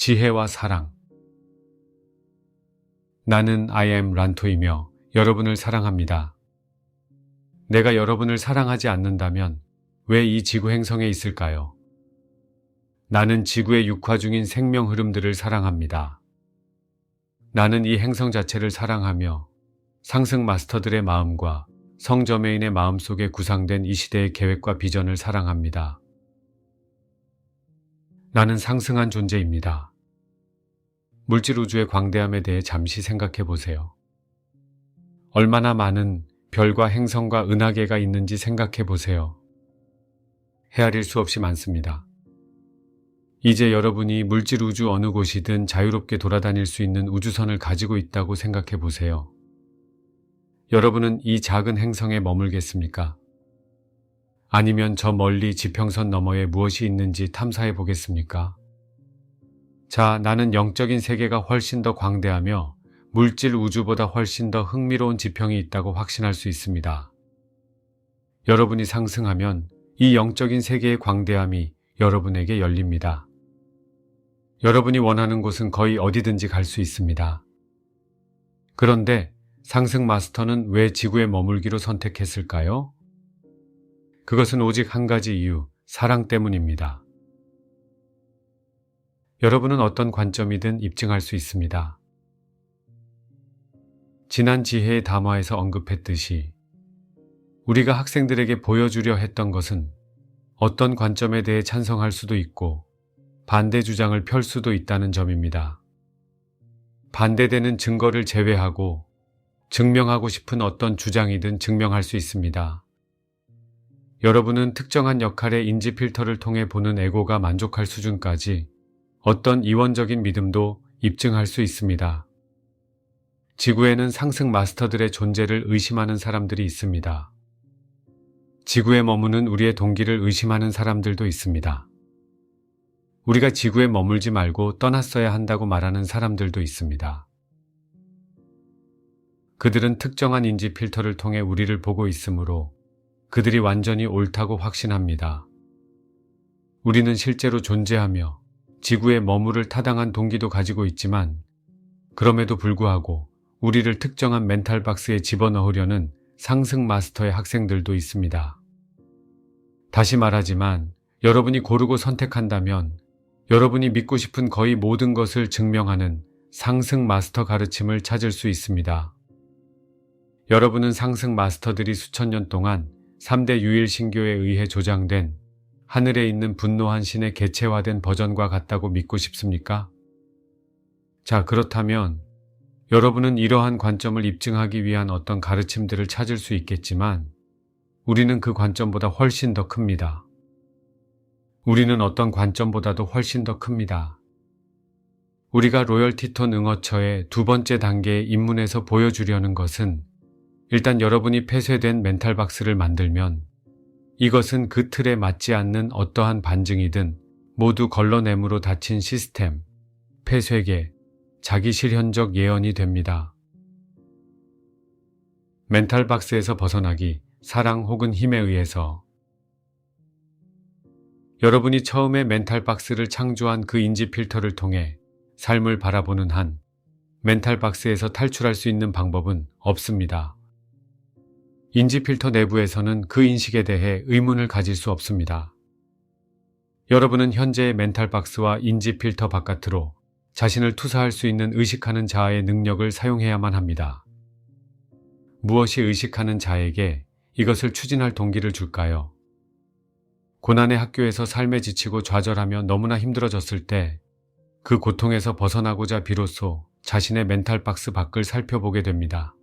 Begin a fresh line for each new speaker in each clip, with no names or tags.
지혜와 사랑. 나는 I am 란토이며 여러분을 사랑합니다. 내가 여러분을 사랑하지 않는다면 왜 이 지구 행성에 있을까요? 나는 지구의 육화 중인 생명 흐름들을 사랑합니다. 나는 이 행성 자체를 사랑하며 상승 마스터들의 마음과 성저메인의 마음 속에 구상된 이 시대의 계획과 비전을 사랑합니다. 나는 상승한 존재입니다. 물질 우주의 광대함에 대해 잠시 생각해 보세요. 얼마나 많은 별과 행성과 은하계가 있는지 생각해 보세요. 헤아릴 수 없이 많습니다. 이제 여러분이 물질 우주 어느 곳이든 자유롭게 돌아다닐 수 있는 우주선을 가지고 있다고 생각해 보세요. 여러분은 이 작은 행성에 머물겠습니까? 아니면 저 멀리 지평선 너머에 무엇이 있는지 탐사해 보겠습니까? 자, 나는 영적인 세계가 훨씬 더 광대하며 물질 우주보다 훨씬 더 흥미로운 지평이 있다고 확신할 수 있습니다. 여러분이 상승하면 이 영적인 세계의 광대함이 여러분에게 열립니다. 여러분이 원하는 곳은 거의 어디든지 갈 수 있습니다. 그런데 상승 마스터는 왜 지구에 머물기로 선택했을까요? 그것은 오직 한 가지 이유, 사랑 때문입니다. 여러분은 어떤 관점이든 입증할 수 있습니다. 지난 지혜의 담화에서 언급했듯이 우리가 학생들에게 보여주려 했던 것은 어떤 관점에 대해 찬성할 수도 있고 반대 주장을 펼 수도 있다는 점입니다. 반대되는 증거를 제외하고 증명하고 싶은 어떤 주장이든 증명할 수 있습니다. 여러분은 특정한 역할의 인지 필터를 통해 보는 에고가 만족할 수준까지 어떤 이원적인 믿음도 입증할 수 있습니다. 지구에는 상승 마스터들의 존재를 의심하는 사람들이 있습니다. 지구에 머무는 우리의 동기를 의심하는 사람들도 있습니다. 우리가 지구에 머물지 말고 떠났어야 한다고 말하는 사람들도 있습니다. 그들은 특정한 인지 필터를 통해 우리를 보고 있으므로 그들이 완전히 옳다고 확신합니다. 우리는 실제로 존재하며 지구에 머무를 타당한 동기도 가지고 있지만 그럼에도 불구하고 우리를 특정한 멘탈 박스에 집어넣으려는 상승 마스터의 학생들도 있습니다. 다시 말하지만 여러분이 고르고 선택한다면 여러분이 믿고 싶은 거의 모든 것을 증명하는 상승 마스터 가르침을 찾을 수 있습니다. 여러분은 상승 마스터들이 수천 년 동안 3대 유일 신교에 의해 조장된 하늘에 있는 분노한 신의 개체화된 버전과 같다고 믿고 싶습니까? 자, 그렇다면 여러분은 이러한 관점을 입증하기 위한 어떤 가르침들을 찾을 수 있겠지만 우리는 그 관점보다 훨씬 더 큽니다. 우리는 어떤 관점보다도 훨씬 더 큽니다. 우리가 로열 티톤 응어처의 두 번째 단계의 입문에서 보여주려는 것은 일단 여러분이 폐쇄된 멘탈 박스를 만들면 이것은 그 틀에 맞지 않는 어떠한 반증이든 모두 걸러냄으로 닫힌 시스템, 폐쇄계, 자기 실현적 예언이 됩니다. 멘탈 박스에서 벗어나기, 사랑 혹은 힘에 의해서 여러분이 처음에 멘탈 박스를 창조한 그 인지 필터를 통해 삶을 바라보는 한 멘탈 박스에서 탈출할 수 있는 방법은 없습니다. 인지 필터 내부에서는 그 인식에 대해 의문을 가질 수 없습니다. 여러분은 현재의 멘탈 박스와 인지 필터 바깥으로 자신을 투사할 수 있는 의식하는 자아의 능력을 사용해야만 합니다. 무엇이 의식하는 자에게 이것을 추진할 동기를 줄까요? 고난의 학교에서 삶에 지치고 좌절하며 너무나 힘들어졌을 때 그 고통에서 벗어나고자 비로소 자신의 멘탈 박스 밖을 살펴보게 됩니다.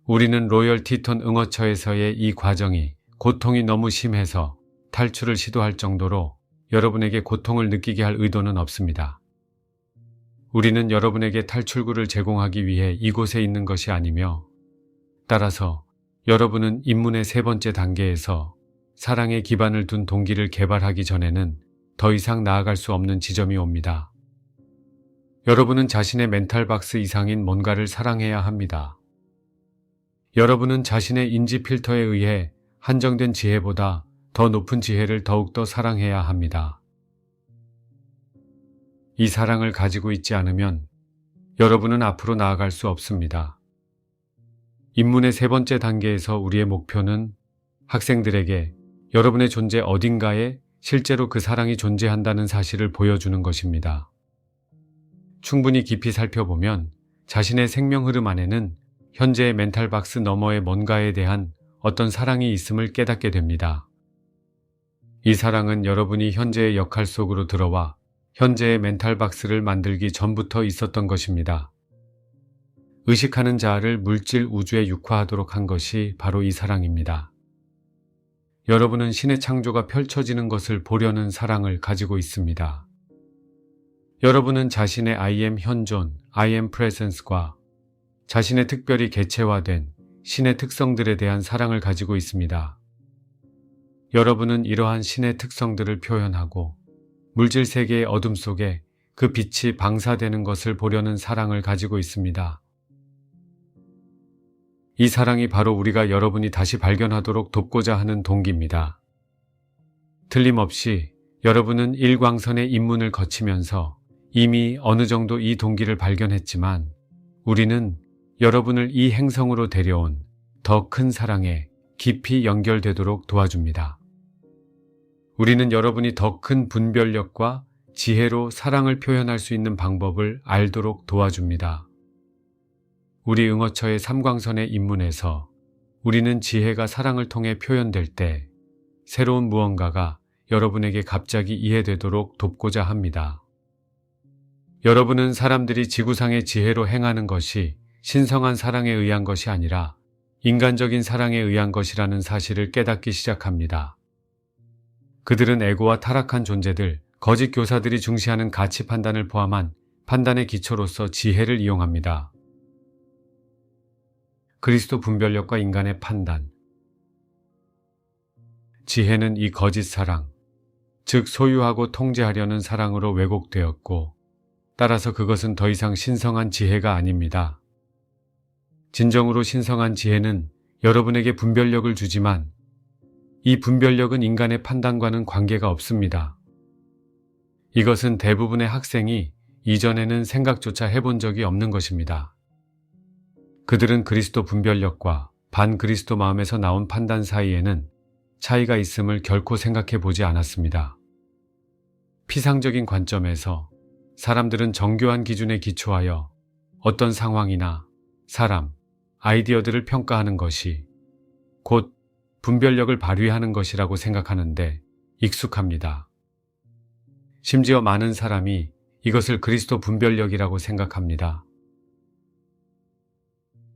우리는 로열 티톤 응어처에서의 이 과정이 고통이 너무 심해서 탈출을 시도할 정도로 여러분에게 고통을 느끼게 할 의도는 없습니다. 우리는 여러분에게 탈출구를 제공하기 위해 이곳에 있는 것이 아니며 따라서 여러분은 입문의 세 번째 단계에서 사랑에 기반을 둔 동기를 개발하기 전에는 더 이상 나아갈 수 없는 지점이 옵니다. 여러분은 자신의 멘탈 박스 이상인 뭔가를 사랑해야 합니다. 여러분은 자신의 인지 필터에 의해 한정된 지혜보다 더 높은 지혜를 더욱더 사랑해야 합니다. 이 사랑을 가지고 있지 않으면 여러분은 앞으로 나아갈 수 없습니다. 입문의 세 번째 단계에서 우리의 목표는 학생들에게 여러분의 존재 어딘가에 실제로 그 사랑이 존재한다는 사실을 보여주는 것입니다. 충분히 깊이 살펴보면 자신의 생명 흐름 안에는 현재의 멘탈 박스 너머의 뭔가에 대한 어떤 사랑이 있음을 깨닫게 됩니다. 이 사랑은 여러분이 현재의 역할 속으로 들어와 현재의 멘탈 박스를 만들기 전부터 있었던 것입니다. 의식하는 자아를 물질 우주에 육화하도록 한 것이 바로 이 사랑입니다. 여러분은 신의 창조가 펼쳐지는 것을 보려는 사랑을 가지고 있습니다. 여러분은 자신의 I am 현존, I am presence과 자신의 특별히 개체화된 신의 특성들에 대한 사랑을 가지고 있습니다. 여러분은 이러한 신의 특성들을 표현하고 물질 세계의 어둠 속에 그 빛이 방사되는 것을 보려는 사랑을 가지고 있습니다. 이 사랑이 바로 우리가 여러분이 다시 발견하도록 돕고자 하는 동기입니다. 틀림없이 여러분은 일광선의 입문을 거치면서 이미 어느 정도 이 동기를 발견했지만 우리는 여러분을 이 행성으로 데려온 더 큰 사랑에 깊이 연결되도록 도와줍니다. 우리는 여러분이 더 큰 분별력과 지혜로 사랑을 표현할 수 있는 방법을 알도록 도와줍니다. 우리 응어처의 삼광선의 입문에서 우리는 지혜가 사랑을 통해 표현될 때 새로운 무언가가 여러분에게 갑자기 이해되도록 돕고자 합니다. 여러분은 사람들이 지구상의 지혜로 행하는 것이 신성한 사랑에 의한 것이 아니라 인간적인 사랑에 의한 것이라는 사실을 깨닫기 시작합니다. 그들은 에고와 타락한 존재들, 거짓 교사들이 중시하는 가치 판단을 포함한 판단의 기초로서 지혜를 이용합니다. 그리스도 분별력과 인간의 판단. 지혜는 이 거짓 사랑, 즉 소유하고 통제하려는 사랑으로 왜곡되었고 따라서 그것은 더 이상 신성한 지혜가 아닙니다. 진정으로 신성한 지혜는 여러분에게 분별력을 주지만 이 분별력은 인간의 판단과는 관계가 없습니다. 이것은 대부분의 학생이 이전에는 생각조차 해본 적이 없는 것입니다. 그들은 그리스도 분별력과 반그리스도 마음에서 나온 판단 사이에는 차이가 있음을 결코 생각해 보지 않았습니다. 피상적인 관점에서 사람들은 정교한 기준에 기초하여 어떤 상황이나 사람, 아이디어들을 평가하는 것이 곧 분별력을 발휘하는 것이라고 생각하는데 익숙합니다. 심지어 많은 사람이 이것을 그리스도 분별력이라고 생각합니다.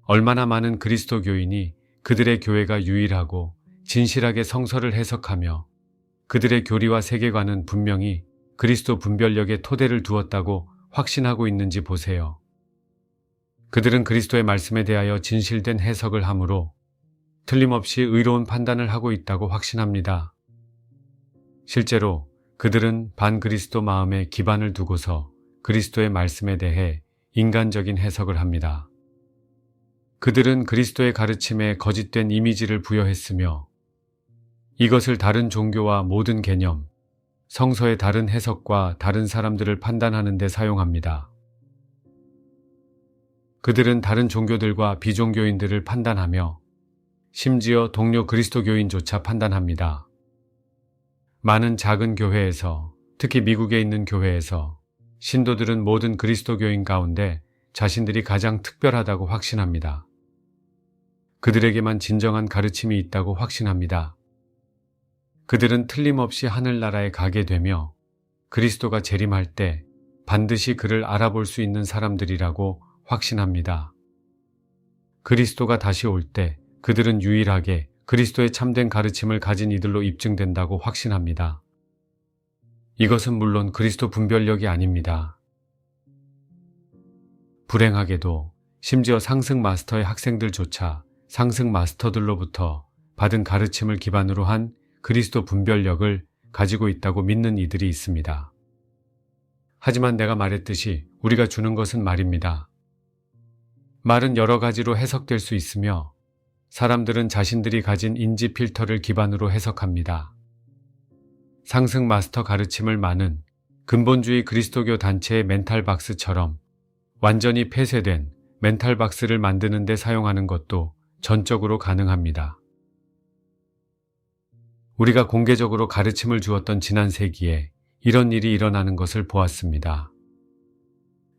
얼마나 많은 그리스도 교인이 그들의 교회가 유일하고 진실하게 성서를 해석하며 그들의 교리와 세계관은 분명히 그리스도 분별력에 토대를 두었다고 확신하고 있는지 보세요. 그들은 그리스도의 말씀에 대하여 진실된 해석을 하므로 틀림없이 의로운 판단을 하고 있다고 확신합니다. 실제로 그들은 반그리스도 마음에 기반을 두고서 그리스도의 말씀에 대해 인간적인 해석을 합니다. 그들은 그리스도의 가르침에 거짓된 이미지를 부여했으며 이것을 다른 종교와 모든 개념, 성서의 다른 해석과 다른 사람들을 판단하는 데 사용합니다. 그들은 다른 종교들과 비종교인들을 판단하며 심지어 동료 그리스도교인조차 판단합니다. 많은 작은 교회에서, 특히 미국에 있는 교회에서 신도들은 모든 그리스도교인 가운데 자신들이 가장 특별하다고 확신합니다. 그들에게만 진정한 가르침이 있다고 확신합니다. 그들은 틀림없이 하늘나라에 가게 되며 그리스도가 재림할 때 반드시 그를 알아볼 수 있는 사람들이라고 확신합니다. 그리스도가 다시 올 때 그들은 유일하게 그리스도의 참된 가르침을 가진 이들로 입증된다고 확신합니다. 이것은 물론 그리스도 분별력이 아닙니다. 불행하게도 심지어 상승 마스터의 학생들조차 상승 마스터들로부터 받은 가르침을 기반으로 한 그리스도 분별력을 가지고 있다고 믿는 이들이 있습니다. 하지만 내가 말했듯이 우리가 주는 것은 말입니다. 말은 여러 가지로 해석될 수 있으며 사람들은 자신들이 가진 인지 필터를 기반으로 해석합니다. 상승 마스터 가르침을 말은 근본주의 그리스도교 단체의 멘탈박스처럼 완전히 폐쇄된 멘탈박스를 만드는 데 사용하는 것도 전적으로 가능합니다. 우리가 공개적으로 가르침을 주었던 지난 세기에 이런 일이 일어나는 것을 보았습니다.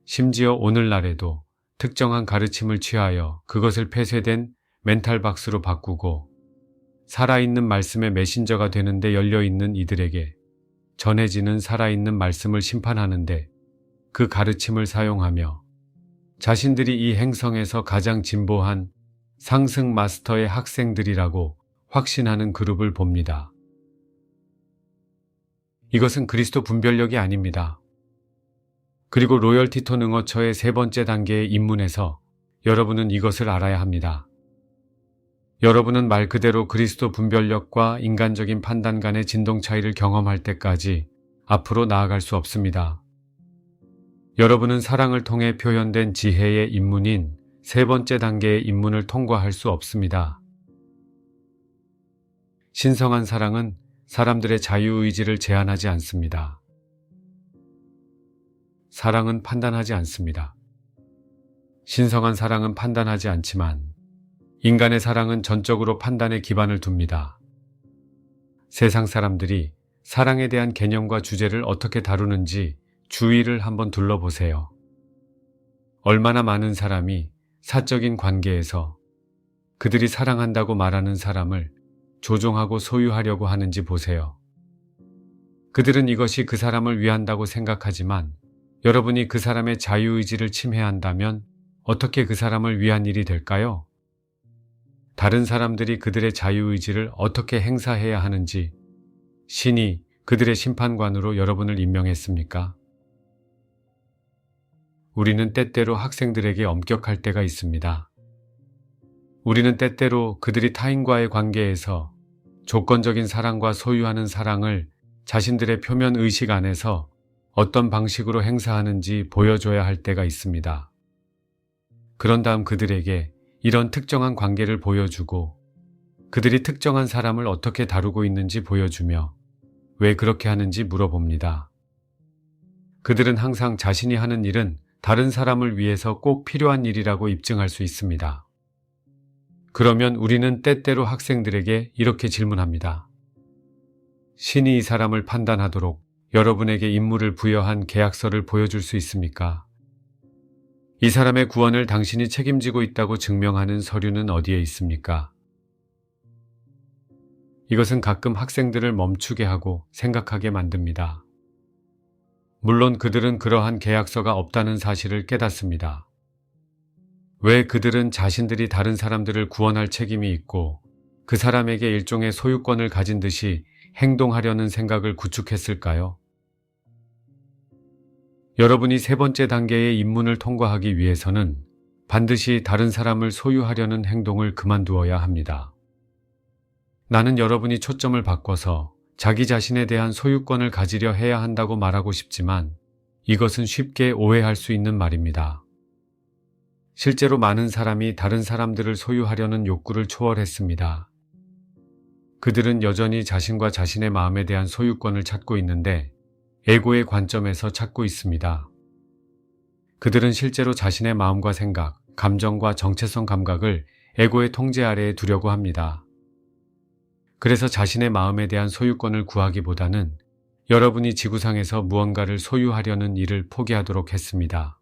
심지어 오늘날에도 특정한 가르침을 취하여 그것을 폐쇄된 멘탈박스로 바꾸고 살아있는 말씀의 메신저가 되는데 열려있는 이들에게 전해지는 살아있는 말씀을 심판하는데 그 가르침을 사용하며 자신들이 이 행성에서 가장 진보한 상승 마스터의 학생들이라고 확신하는 그룹을 봅니다. 이것은 그리스도 분별력이 아닙니다. 그리고 로열티 톤 응어처의 세 번째 단계의 입문에서 여러분은 이것을 알아야 합니다. 여러분은 말 그대로 그리스도 분별력과 인간적인 판단 간의 진동 차이를 경험할 때까지 앞으로 나아갈 수 없습니다. 여러분은 사랑을 통해 표현된 지혜의 입문인 세 번째 단계의 입문을 통과할 수 없습니다. 신성한 사랑은 사람들의 자유의지를 제한하지 않습니다. 사랑은 판단하지 않습니다. 신성한 사랑은 판단하지 않지만 인간의 사랑은 전적으로 판단에 기반을 둡니다. 세상 사람들이 사랑에 대한 개념과 주제를 어떻게 다루는지 주위를 한번 둘러보세요. 얼마나 많은 사람이 사적인 관계에서 그들이 사랑한다고 말하는 사람을 조종하고 소유하려고 하는지 보세요. 그들은 이것이 그 사람을 위한다고 생각하지만 여러분이 그 사람의 자유의지를 침해한다면 어떻게 그 사람을 위한 일이 될까요? 다른 사람들이 그들의 자유의지를 어떻게 행사해야 하는지 신이 그들의 심판관으로 여러분을 임명했습니까? 우리는 때때로 학생들에게 엄격할 때가 있습니다. 우리는 때때로 그들이 타인과의 관계에서 조건적인 사랑과 소유하는 사랑을 자신들의 표면 의식 안에서 어떤 방식으로 행사하는지 보여줘야 할 때가 있습니다. 그런 다음 그들에게 이런 특정한 관계를 보여주고 그들이 특정한 사람을 어떻게 다루고 있는지 보여주며 왜 그렇게 하는지 물어봅니다. 그들은 항상 자신이 하는 일은 다른 사람을 위해서 꼭 필요한 일이라고 입증할 수 있습니다. 그러면 우리는 때때로 학생들에게 이렇게 질문합니다. 신이 이 사람을 판단하도록 여러분에게 임무를 부여한 계약서를 보여줄 수 있습니까? 이 사람의 구원을 당신이 책임지고 있다고 증명하는 서류는 어디에 있습니까? 이것은 가끔 학생들을 멈추게 하고 생각하게 만듭니다. 물론 그들은 그러한 계약서가 없다는 사실을 깨닫습니다. 왜 그들은 자신들이 다른 사람들을 구원할 책임이 있고 그 사람에게 일종의 소유권을 가진 듯이 행동하려는 생각을 구축했을까요? 여러분이 세 번째 단계의 입문을 통과하기 위해서는 반드시 다른 사람을 소유하려는 행동을 그만두어야 합니다. 나는 여러분이 초점을 바꿔서 자기 자신에 대한 소유권을 가지려 해야 한다고 말하고 싶지만 이것은 쉽게 오해할 수 있는 말입니다. 실제로 많은 사람이 다른 사람들을 소유하려는 욕구를 초월했습니다. 그들은 여전히 자신과 자신의 마음에 대한 소유권을 찾고 있는데 에고의 관점에서 찾고 있습니다. 그들은 실제로 자신의 마음과 생각, 감정과 정체성 감각을 에고의 통제 아래에 두려고 합니다. 그래서 자신의 마음에 대한 소유권을 구하기보다는 여러분이 지구상에서 무언가를 소유하려는 일을 포기하도록 했습니다.